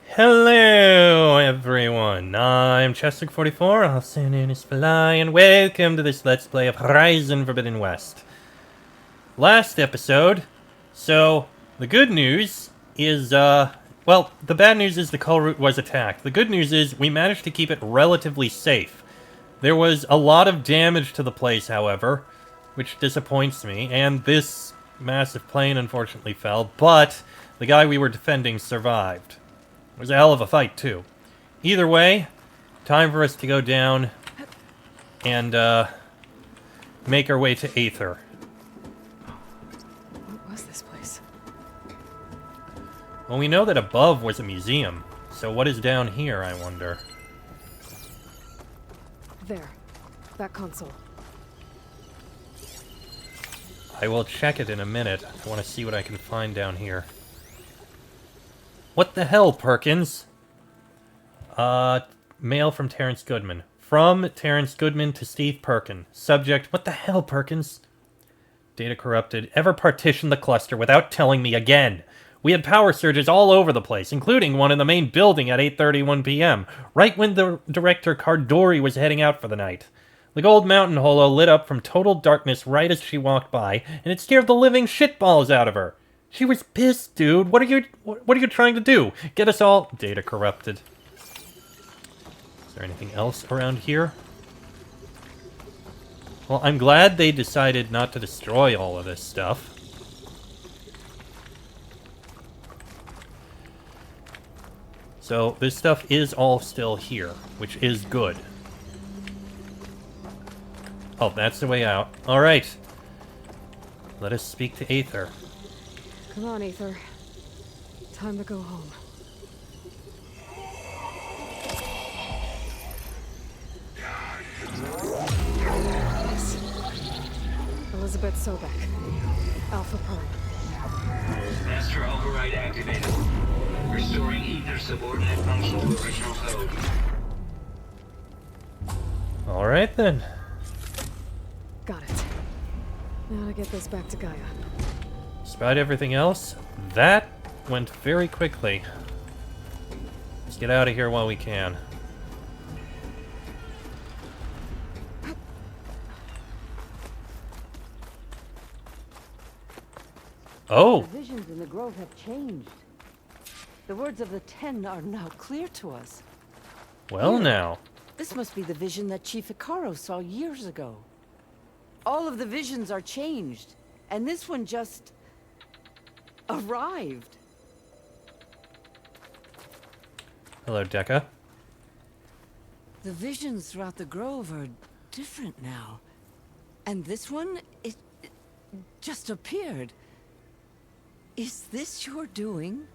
Hello everyone, I'm Chester44, also known as Fly, and welcome to this Let's Play of Horizon Forbidden West. Last episode, so the good news is, well, the bad news is the coal route was attacked. The good news is we managed to keep it relatively safe. There was a lot of damage to the place, however, which disappoints me, and this massive plane unfortunately fell, but the guy we were defending survived. It was a hell of a fight, too. Either way, time for us to go down and, make our way to AETHER. What was this place? Well, we know that above was a museum, so what is down here, I wonder? There. That console. I will check it in a minute. I want to see what I can find down here. What the hell, Perkins? Mail from Terrence Goodman. From Terrence Goodman to Steve Perkin. Subject, what the hell, Perkins? Data corrupted. Ever partitioned the cluster without telling me again? We had power surges all over the place, including one in the main building at 8:31 p.m., right when the director Cardori was heading out for the night. The Gold Mountain holo lit up from total darkness right as she walked by, and it scared the living shitballs out of her. She was pissed, dude. What are you trying to do? Get us all data corrupted. Is there anything else around here? Well, I'm glad they decided not to destroy all of this stuff. So, this stuff is all still here, which is good. Oh, that's the way out. Alright. Let us speak to AETHER. Come on, Aether. Time to go home. Yes. Elizabeth Sobek. Alpha Prime. Master override activated. Restoring ether subordinate function to original code. Alright then. Got it. Now to get this back to Gaia. Despite everything else, that went very quickly. Let's get out of here while we can. Oh! The visions in the grove have changed. The words of the Ten are now clear to us. Well now. This must be the vision that Chief Hikaru saw years ago. All of the visions are changed, and this one just arrived. Hello, Dekka. The visions throughout the grove are different now. And this one, it just appeared. Is this your doing?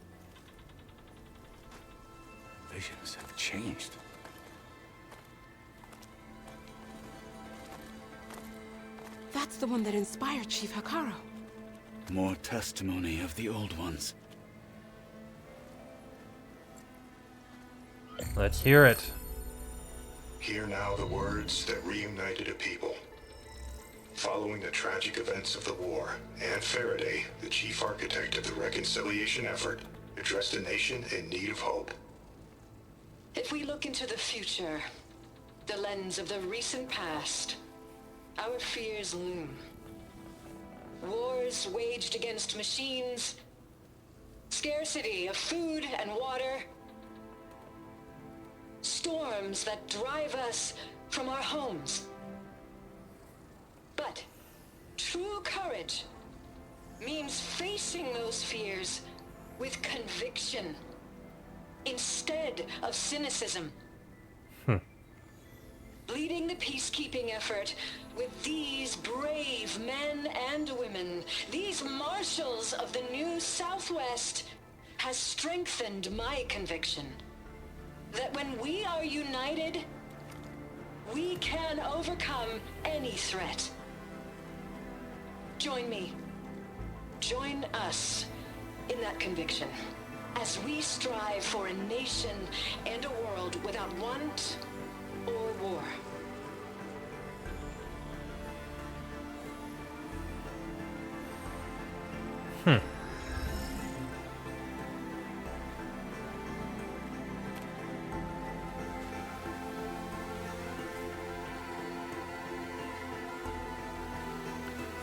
Visions have changed. That's the one that inspired Chief Hikaru. More testimony of the old ones. Let's hear it. Hear now the words that reunited a people. Following the tragic events of the war, Anne Faraday, the chief architect of the reconciliation effort, addressed a nation in need of hope. If we look into the future, the lens of the recent past, our fears loom. Wars waged against machines, scarcity of food and water, storms that drive us from our homes. But true courage means facing those fears with conviction instead of cynicism. Leading the peacekeeping effort with these brave men and women, these marshals of the new Southwest, has strengthened my conviction that when we are united, we can overcome any threat. Join me. Join us in that conviction as we strive for a nation and a world without want or war.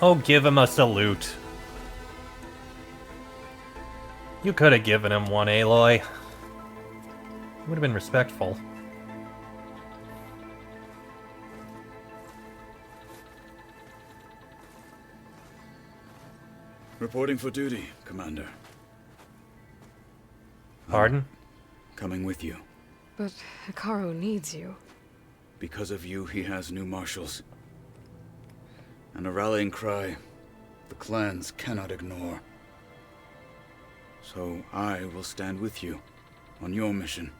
Oh, give him a salute. You could have given him one, Aloy. Would have been respectful. Reporting for duty, Commander. Pardon? Coming with you. But Hikaru needs you. Because of you, he has new marshals. And a rallying cry the clans cannot ignore. So I will stand with you on your mission.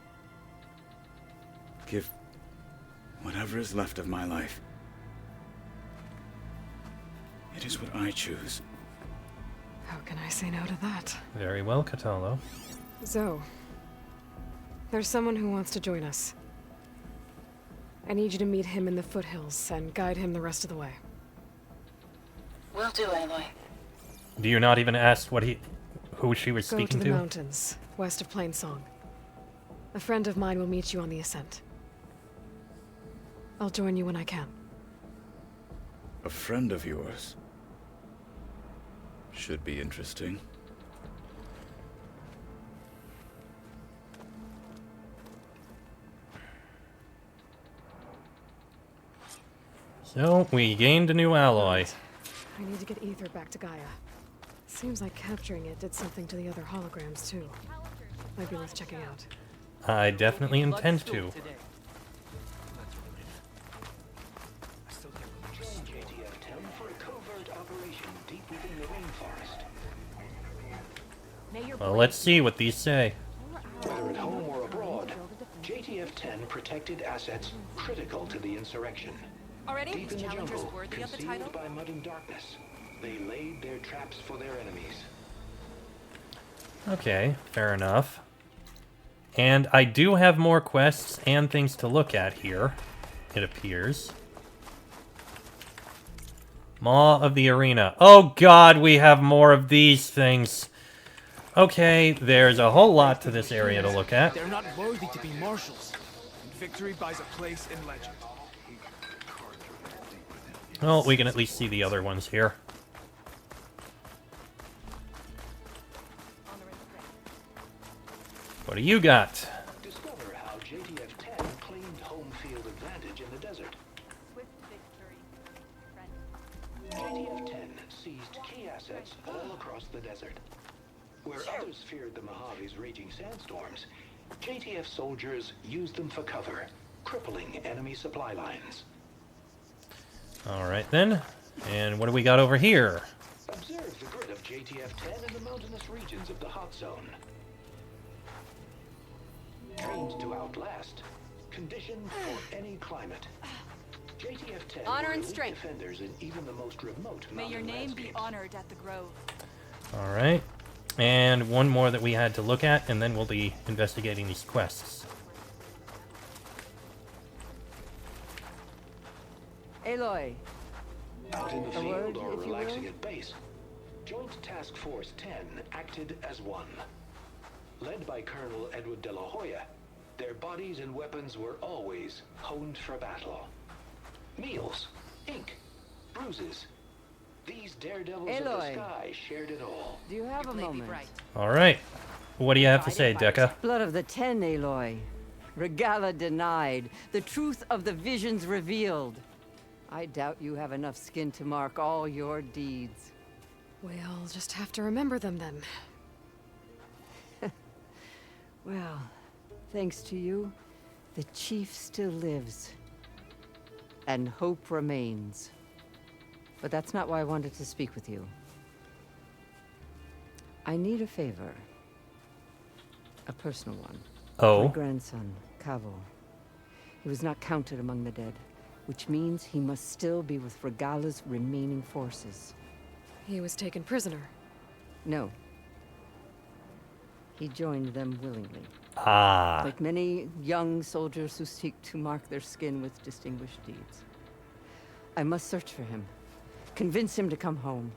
Give whatever is left of my life. It is what I choose. How can I say no to that? Very well, Katalo. Zoe, there's someone who wants to join us. I need you to meet him in the foothills and guide him the rest of the way. Will do, Aloy. Do you not even ask who she was Go speaking to the mountains, west of Plainsong. A friend of mine will meet you on the ascent. I'll join you when I can. A friend of yours. Should be interesting. So, we gained a new alloy. I need to get Aether back to Gaia. Seems like capturing it did something to the other holograms, too. Might be worth checking out. I definitely intend to. Join JTF-10 for a covert operation deep within the rainforest. Well, let's see what these say. Whether at home or abroad, JTF-10 protected assets critical to the insurrection. Already? Deep in Is the Challengers jungle, worthy of the title? concealed by mud and darkness, they laid their traps for their enemies. Okay, fair enough. And I do have more quests and things to look at here, it appears. Maw of the Arena. Oh god, we have more of these things. Okay, there's a whole lot to this area to look at. They're not worthy to be marshals. And victory buys a place in legend. Well, we can at least see the other ones here. What do you got? Discover how JTF-10 claimed home field advantage in the desert. JTF-10 seized key assets all across the desert. Where others feared the Mojave's raging sandstorms, JTF soldiers used them for cover, crippling enemy supply lines. Alright then. And what do we got over here? Observe the grid of JTF-10 in the mountainous regions of the hot zone. Trained to outlast, conditioned for any climate. JTF-10 Honor and will lead strength. defenders in even the most remote May your mountain name be landscapes. honored at the Grove. Alright. And one more that we had to look at, and then we'll be investigating these quests. Aloy, Out in the A word, field or if you relaxing will? at base, Joint Task Force 10 acted as one. Led by Colonel Edward de la Hoya, their bodies and weapons were always honed for battle. Meals, ink, bruises. These daredevils of the Aloy. sky shared it all. do you have a Blade be moment? bright. Alright. What do you have to say, Dekka? Blood of the Ten, Aloy. Regala denied. The truth of the visions revealed. I doubt you have enough skin to mark all your deeds. We'll just have to remember them then. Well, thanks to you, the chief still lives. And hope remains. But that's not why I wanted to speak with you. I need a favor. A personal one. My Oh. grandson, Cavo. He was not counted among the dead, which means he must still be with Regala's remaining forces. He was taken prisoner. No. He joined them willingly. Ah. Like many young soldiers who seek to mark their skin with distinguished deeds. I must search for him. Convince him to come home.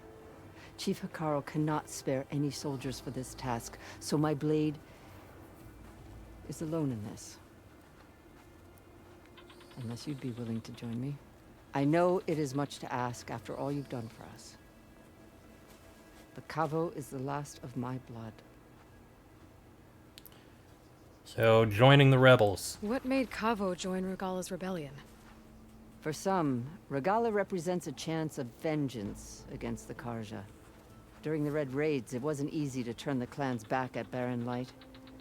Chief Hikaru cannot spare any soldiers for this task, so my blade is alone in this. Unless you'd be willing to join me. I know it is much to ask after all you've done for us. But Kavo is the last of my blood. So, joining the rebels. What made Kavo join Regala's rebellion? For some, Regala represents a chance of vengeance against the Karja. During the Red Raids, it wasn't easy to turn the clans back at Barren Light.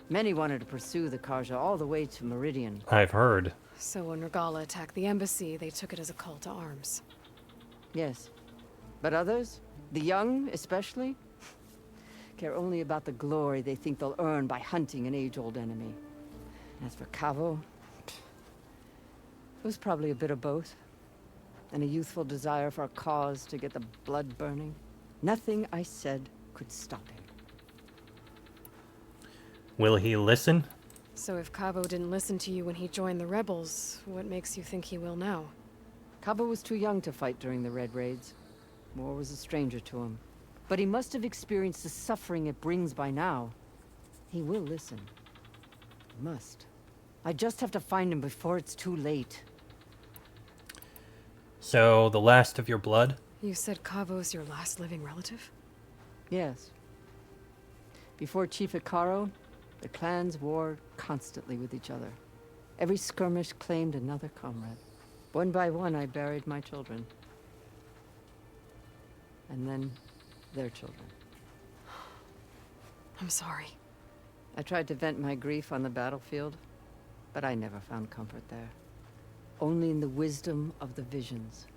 Many wanted to pursue the Karja all the way to Meridian. I've heard. So when Regala attacked the embassy, they took it as a call to arms. Yes. But others, the young especially, care only about the glory they think they'll earn by hunting an age-old enemy. As for Kavo, it was probably a bit of both. And a youthful desire for a cause to get the blood burning. Nothing I said could stop him. Will he listen? So if Kavo didn't listen to you when he joined the rebels, what makes you think he will now? Kavo was too young to fight during the Red Raids. War was a stranger to him. But he must have experienced the suffering it brings by now. He will listen. He must. I just have to find him before it's too late. So, the last of your blood? You said Kavo's your last living relative? Yes. Before Chief Hikaru, the clans warred constantly with each other. Every skirmish claimed another comrade. One by one, I buried my children. And then their children. I'm sorry. I tried to vent my grief on the battlefield, but I never found comfort there. Only in the wisdom of the visions.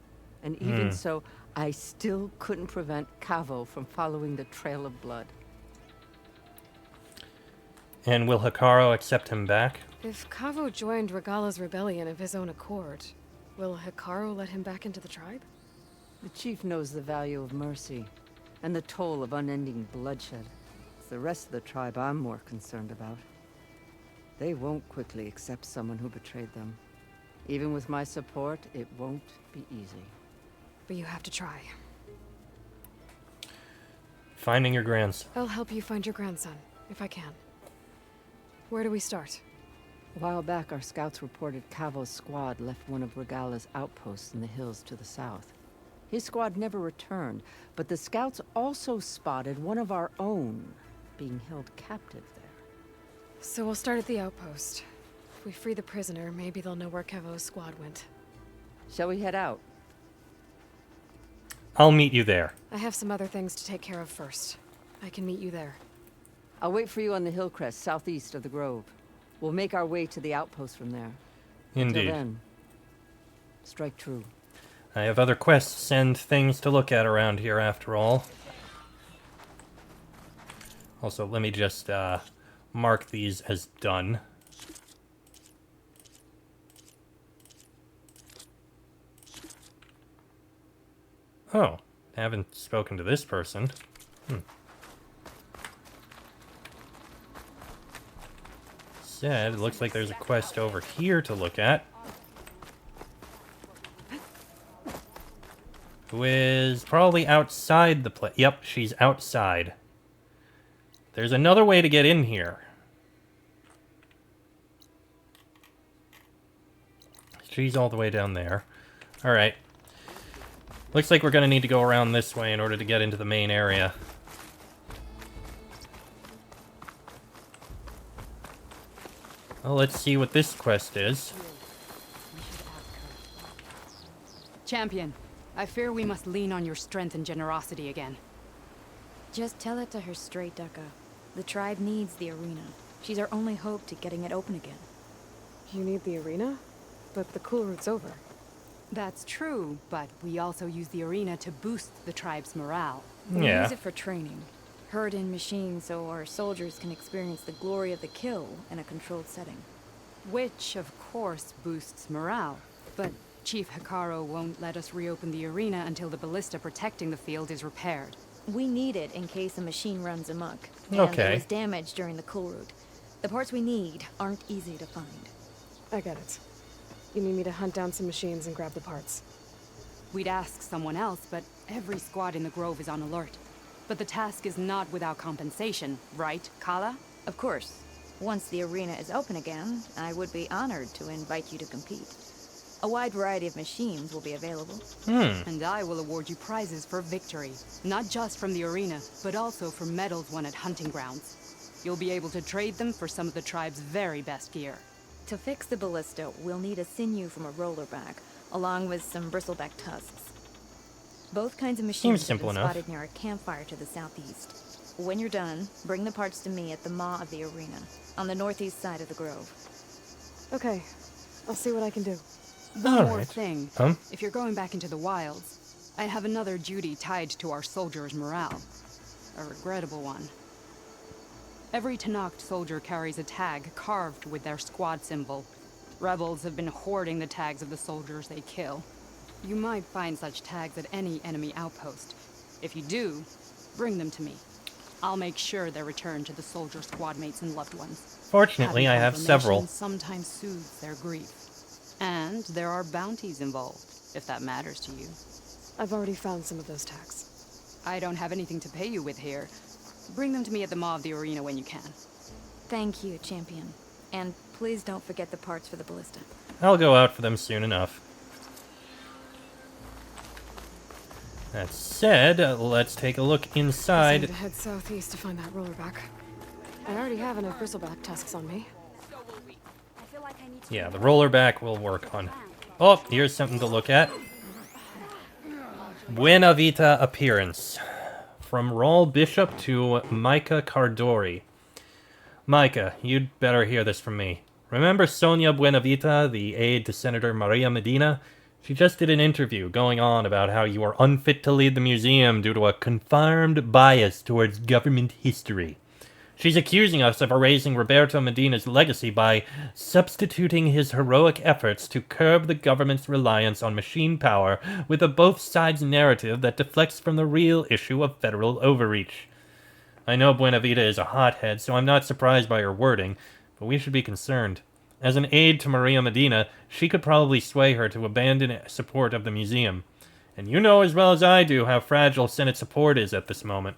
And even so, I still couldn't prevent Kavo from following the trail of blood. And will Hikaru accept him back? If Kavo joined Regala's rebellion of his own accord, will Hikaru let him back into the tribe? The chief knows the value of mercy, and the toll of unending bloodshed. It's the rest of the tribe I'm more concerned about. They won't quickly accept someone who betrayed them. Even with my support, it won't be easy. But you have to try. Finding your grandson. I'll help you find your grandson, if I can. Where do we start? A while back, our scouts reported Kavo's squad left one of Regala's outposts in the hills to the south. His squad never returned, but the scouts also spotted one of our own being held captive there. So we'll start at the outpost. If we free the prisoner, maybe they'll know where Kavo's squad went. Shall we head out? I'll meet you there. I have some other things to take care of first. I can meet you there. I'll wait for you on the hill crest southeast of the grove. We'll make our way to the outpost from there. Indeed. Until then, strike true. I have other quests and things to look at around here after all. Also, let me just mark these as done. Oh, I haven't spoken to this person. Said, it looks like there's a quest over here to look at. Who is probably outside the place. Yep, she's outside. There's another way to get in here. She's all the way down there. Alright. Looks like we're going to need to go around this way in order to get into the main area. Well, let's see what this quest is. Champion, I fear we must lean on your strength and generosity again. Just tell it to her straight, Ducka. The tribe needs the arena. She's our only hope to getting it open again. You need the arena? But the cool route's over. That's true, but we also use the arena to boost the tribe's morale. We Yeah. use it for training. Herd in machines so our soldiers can experience the glory of the kill in a controlled setting. Which, of course, boosts morale. But Chief Hikaru won't let us reopen the arena until the ballista protecting the field is repaired. We need it in case a machine runs amok. And Okay. there was damage during the cool route. The parts we need aren't easy to find. I get it. You need me to hunt down some machines and grab the parts. We'd ask someone else, but every squad in the grove is on alert. But the task is not without compensation, right, Kala? Of course. Once the arena is open again, I would be honored to invite you to compete. A wide variety of machines will be available. And I will award you prizes for victory. Not just from the arena, but also for medals won at hunting grounds. You'll be able to trade them for some of the tribe's very best gear. To fix the ballista, we'll need a sinew from a rollerback, along with some bristleback tusks. Both kinds of machines have been spotted near a campfire to the southeast. When you're done, bring the parts to me at the maw of the arena, on the northeast side of the grove. Okay, I'll see what I can do. One more thing. If you're going back into the wilds, I have another duty tied to our soldiers' morale. A regrettable one. Every Tenakth soldier carries a tag carved with their squad symbol. Rebels have been hoarding the tags of the soldiers they kill. You might find such tags at any enemy outpost. If you do, bring them to me. I'll make sure they're returned to the soldier squad mates and loved ones. Fortunately, I have several. Sometimes soothes their grief. And there are bounties involved, if that matters to you. I've already found some of those tags. I don't have anything to pay you with here. Bring them to me at the maw of the arena when you can. Thank you, champion. And please don't forget the parts for the ballista. I'll go out for them soon enough. That said, let's take a look inside. I need to head southeast to find that rollerback. I already have enough bristleback tusks on me. Yeah, the rollerback will work on. Oh, here's something to look at. Buena Vita appearance. From Raul Bishop to Micah Cardori. Micah, you'd better hear this from me. Remember Sonia Buenavita, the aide to Senator Maria Medina? She just did an interview going on about how you are unfit to lead the museum due to a confirmed bias towards government history. She's accusing us of erasing Roberto Medina's legacy by substituting his heroic efforts to curb the government's reliance on machine power with a both sides narrative that deflects from the real issue of federal overreach. I know Buenavita is a hothead, so I'm not surprised by her wording, but we should be concerned. As an aide to Maria Medina, she could probably sway her to abandon support of the museum. And you know as well as I do how fragile Senate support is at this moment.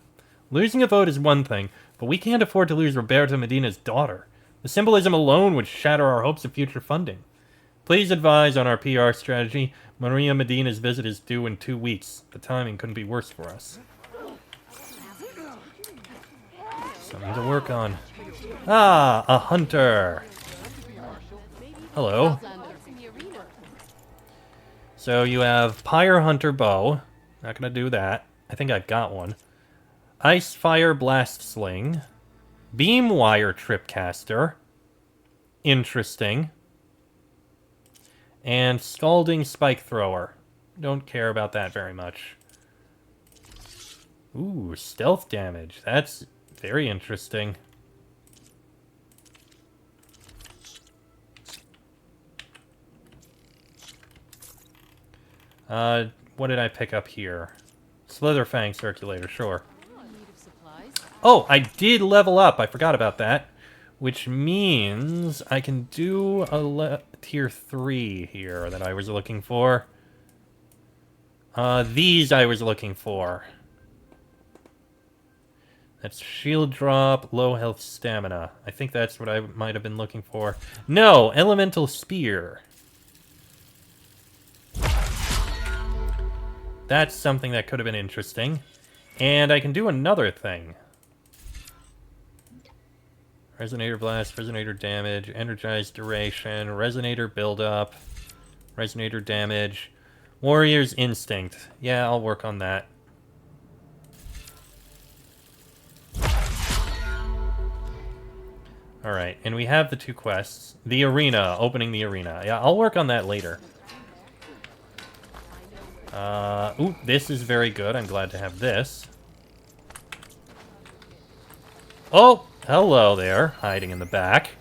Losing a vote is one thing, but we can't afford to lose Roberto Medina's daughter. The symbolism alone would shatter our hopes of future funding. Please advise on our PR strategy. Maria Medina's visit is due in 2 weeks. The timing couldn't be worse for us. Something to work on. Ah, a hunter. Hello. So you have Pyre Hunter Bow. Not gonna do that. I think I've got one. Ice Fire Blast Sling. Beam Wire Tripcaster. Interesting. And Scalding Spike Thrower. Don't care about that very much. Ooh, stealth damage. That's very interesting. What did I pick up here? Slitherfang Circulator, sure. Oh, I did level up. I forgot about that. Which means I can do a tier 3 here that I was looking for. These I was looking for. That's shield drop, low health stamina. I think that's what I might have been looking for. No, elemental spear. That's something that could have been interesting. And I can do another thing. Resonator blast, resonator damage, energized duration, resonator buildup, resonator damage, warrior's instinct. Yeah, I'll work on that. Alright, and we have the 2 quests. The arena, opening the arena. Yeah, I'll work on that later. Ooh, this is very good. I'm glad to have this. Oh, hello there, hiding in the back.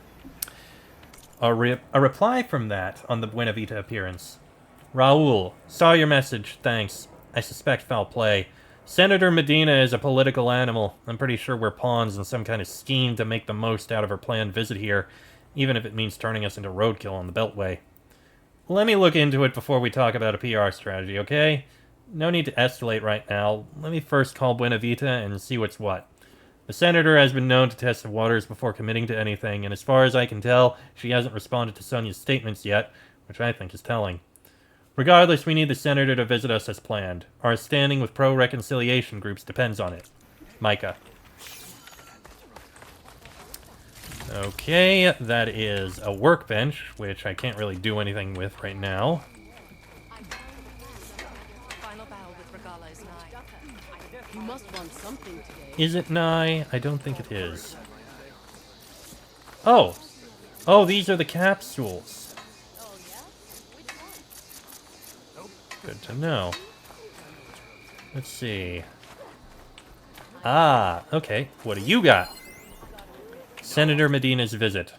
A reply from that on the Buena Vita appearance. Raul, saw your message, thanks. I suspect foul play. Senator Medina is a political animal. I'm pretty sure we're pawns in some kind of scheme to make the most out of her planned visit here, even if it means turning us into roadkill on the Beltway. Let me look into it before we talk about a PR strategy, okay? No need to escalate right now. Let me first call Buena Vita and see what's what. The senator has been known to test the waters before committing to anything, and as far as I can tell, she hasn't responded to Sonia's statements yet, which I think is telling. Regardless, we need the senator to visit us as planned. Our standing with pro-reconciliation groups depends on it. Micah. Okay, that is a workbench, which I can't really do anything with right now. Is it nigh? I don't think it is. Oh! Oh, these are the capsules. Good to know. Let's see. Ah, okay. What do you got? Senator Medina's visit.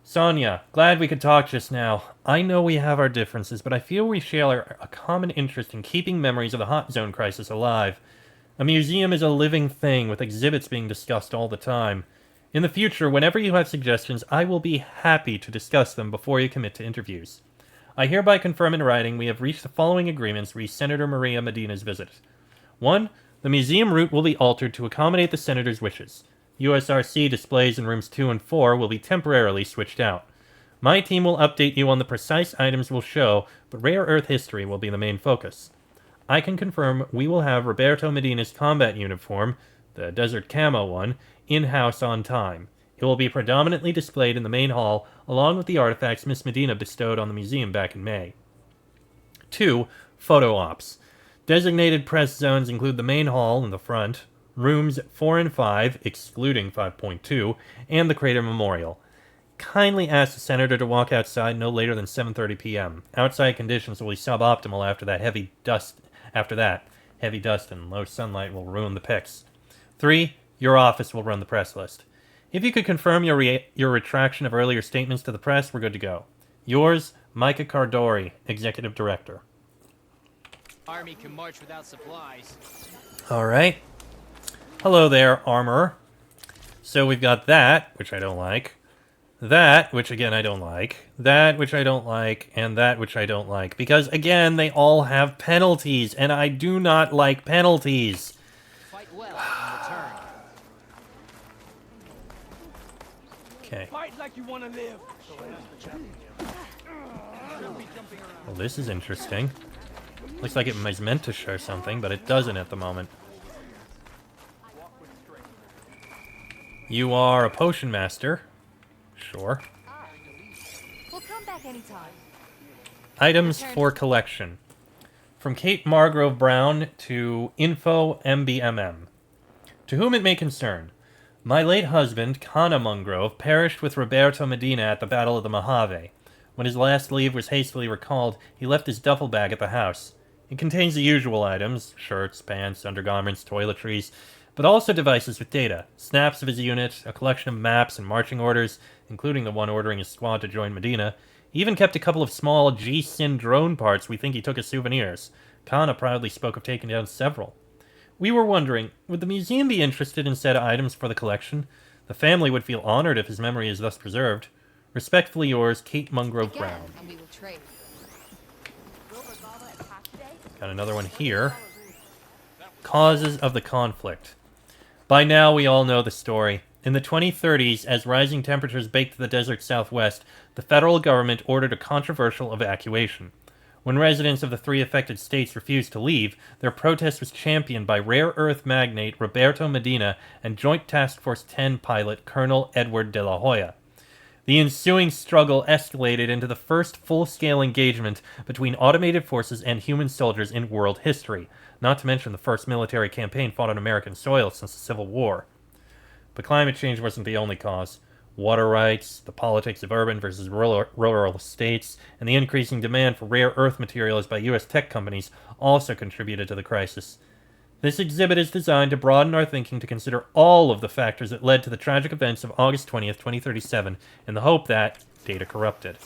Sonia, glad we could talk just now. I know we have our differences, but I feel we share a common interest in keeping memories of the Hot Zone crisis alive. A museum is a living thing, with exhibits being discussed all the time. In the future, whenever you have suggestions, I will be happy to discuss them before you commit to interviews. I hereby confirm in writing we have reached the following agreements re Senator Maria Medina's visit. 1. The museum route will be altered to accommodate the Senator's wishes. USRC displays in rooms 2 and 4 will be temporarily switched out. My team will update you on the precise items we'll show, but rare earth history will be the main focus. I can confirm we will have Roberto Medina's combat uniform, the desert camo one, in-house on time. It will be predominantly displayed in the main hall, along with the artifacts Miss Medina bestowed on the museum back in May. 2. Photo ops. Designated press zones include the main hall in the front, rooms 4 and 5, excluding 5.2, and the Crater Memorial. Kindly ask the Senator to walk outside no later than 7:30 p.m. Outside conditions will be suboptimal after that heavy dust. Heavy dust and low sunlight will ruin the pics. 3. Your office will run the press list. If you could confirm your retraction of earlier statements to the press, we're good to go. Yours, Micah Cardori, Executive Director. Army can march without supplies. All right. Hello there, armor. So we've got that, which I don't like. That, which again I don't like. That, which I don't like. And that, which I don't like. Because, again, they all have penalties, and I do not like penalties. Fight well in return. Okay. Fight like you want to live. Well, this is interesting. Looks like it was meant to show something, but it doesn't at the moment. You are a potion master. Sure. We'll come back anytime. Items for collection. From Kate Margrove Brown to Info MBMM. To whom it may concern. My late husband, Kana Mungrove, perished with Roberto Medina at the Battle of the Mojave. When his last leave was hastily recalled, he left his duffel bag at the house. It contains the usual items, shirts, pants, undergarments, toiletries, but also devices with data, snaps of his unit, a collection of maps and marching orders, including the one ordering his squad to join Medina. He even kept a couple of small G-Sin drone parts we think he took as souvenirs. Kana proudly spoke of taking down several. We were wondering, would the museum be interested in said items for the collection? The family would feel honored if his memory is thus preserved. Respectfully yours, Kate Mungrove Brown. And we will trade. Got another one here. Causes of the conflict. By now we all know the story. In the 2030s, as rising temperatures baked the desert southwest, the federal government ordered a controversial evacuation. When residents of the 3 affected states refused to leave, their protest was championed by rare earth magnate Roberto Medina and Joint Task Force 10 pilot Colonel Edward de la Hoya. The ensuing struggle escalated into the first full-scale engagement between automated forces and human soldiers in world history, not to mention the first military campaign fought on American soil since the Civil War. But climate change wasn't the only cause. Water rights, the politics of urban versus rural states, and the increasing demand for rare earth materials by U.S. tech companies also contributed to the crisis. This exhibit is designed to broaden our thinking to consider all of the factors that led to the tragic events of August 20th, 2037, in the hope that data corrupted.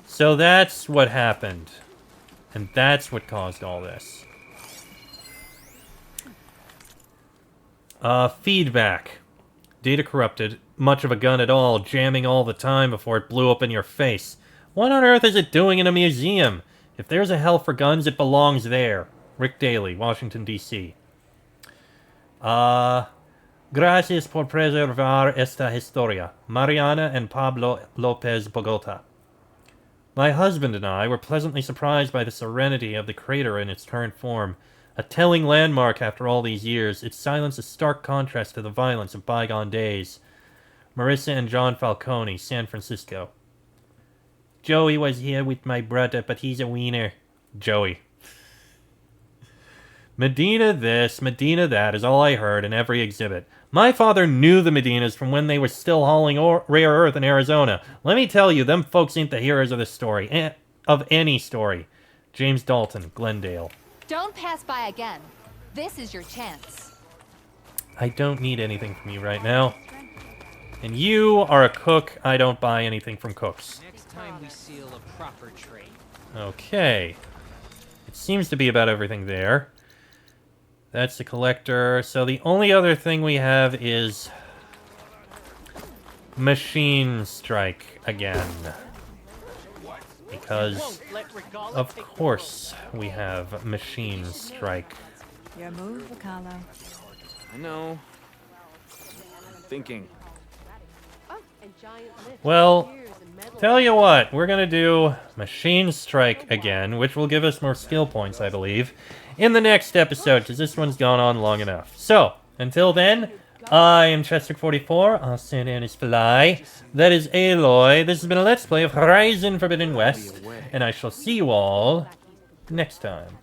So that's what happened. And that's what caused all this. Feedback. Data corrupted. Much of a gun at all, jamming all the time before it blew up in your face. What on earth is it doing in a museum? If there's a hell for guns, it belongs there. Rick Daley, Washington, D.C. Gracias por preservar esta historia. Mariana and Pablo Lopez, Bogota. My husband and I were pleasantly surprised by the serenity of the crater in its current form. A telling landmark after all these years, its silence a stark contrast to the violence of bygone days. Marissa and John Falcone, San Francisco. Joey was here with my brother, but he's a wiener. Joey. Medina this, Medina that is all I heard in every exhibit. My father knew the Medinas from when they were still hauling rare earth in Arizona. Let me tell you, them folks ain't the heroes of this story. Of any story. James Dalton, Glendale. Don't pass by again. This is your chance. I don't need anything from you right now. And you are a cook. I don't buy anything from cooks. Next time we seal a proper trade. Okay. It seems to be about everything there. That's the collector. So the only other thing we have is Machine Strike again. Because, of course, we have Machine Strike. Your move, Vocalo. I know. Thinking. Well, tell you what, we're gonna do Machine Strike again, which will give us more skill points, I believe, in the next episode, because this one's gone on long enough. So, until then, I am Chester44, I'll stand in his fly. That is Aloy. This has been a Let's Play of Horizon Forbidden West, and I shall see you all next time.